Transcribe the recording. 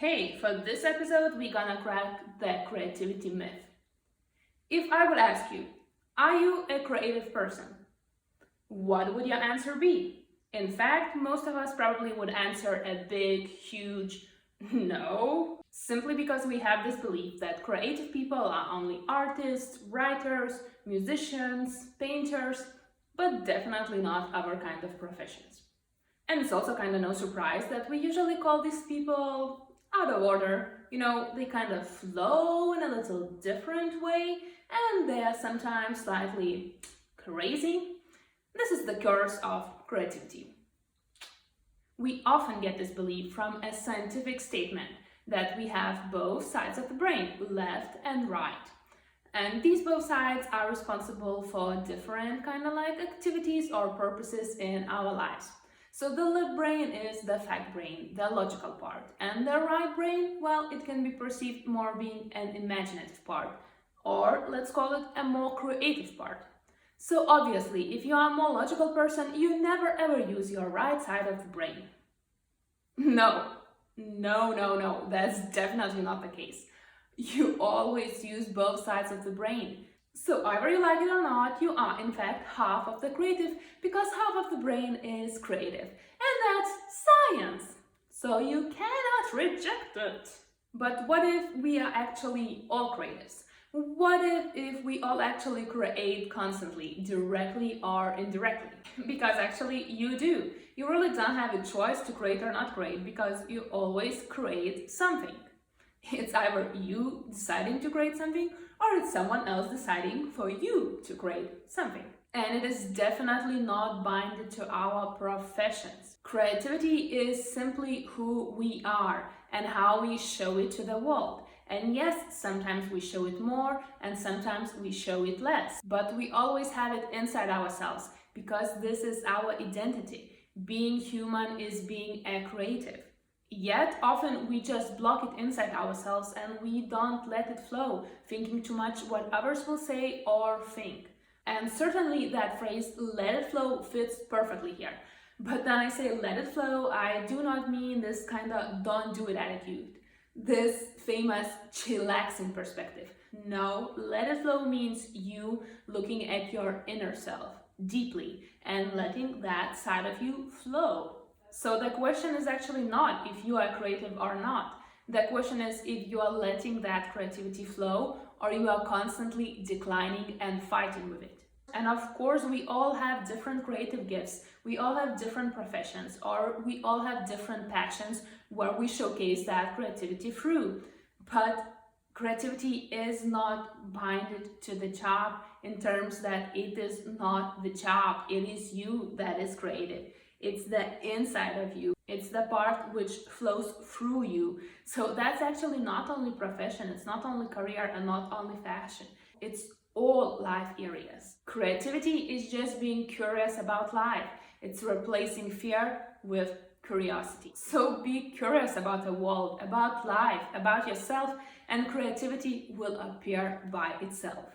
Hey, for this episode, we're gonna crack the creativity myth. If I would ask you, are you a creative person? What would your answer be? In fact, most of us probably would answer a big, huge no, simply because we have this belief that creative people are only artists, writers, musicians, painters, but definitely not our kind of professions. And it's also kind of no surprise that we usually call these people out of order. They kind of flow in a little different way, and they are sometimes slightly crazy. This is the curse of creativity. We often get this belief from a scientific statement that we have both sides of the brain, left and right. And these both sides are responsible for different activities or purposes in our lives. So the left brain is the fact brain, the logical part, and the right brain, well, it can be perceived more being an imaginative part, or let's call it a more creative part. So obviously, if you are a more logical person, you never ever use your right side of the brain. No, that's definitely not the case. You always use both sides of the brain. So either you like it or not, you are in fact half of the creative, because half of the brain is creative. And that's science. So you cannot reject it. But what if we are actually all creatives? What if we all actually create constantly, directly or indirectly? Because actually you do. You really don't have a choice to create or not create, because you always create something. It's either you deciding to create something, or it's someone else deciding for you to create something. And it is definitely not binded to our professions. Creativity is simply who we are and how we show it to the world. And yes, sometimes we show it more and sometimes we show it less. But we always have it inside ourselves, because this is our identity. Being human is being a creative. Yet, often we just block it inside ourselves and we don't let it flow, thinking too much what others will say or think. And certainly that phrase, let it flow, fits perfectly here. But when I say let it flow, I do not mean this kind of don't do it attitude, this famous chillaxing perspective. No, let it flow means you looking at your inner self deeply and letting that side of you flow. So the question is actually not if you are creative or not. The question is if you are letting that creativity flow, or you are constantly declining and fighting with it. And of course, we all have different creative gifts. We all have different professions, or we all have different passions where we showcase that creativity through. But creativity is not binded to the job in terms that it is not the job. It is you that is creative. It's the inside of you. It's the part which flows through you. So that's actually not only profession, it's not only career and not only fashion. It's all life areas. Creativity is just being curious about life. It's replacing fear with curiosity. So be curious about the world, about life, about yourself, and creativity will appear by itself.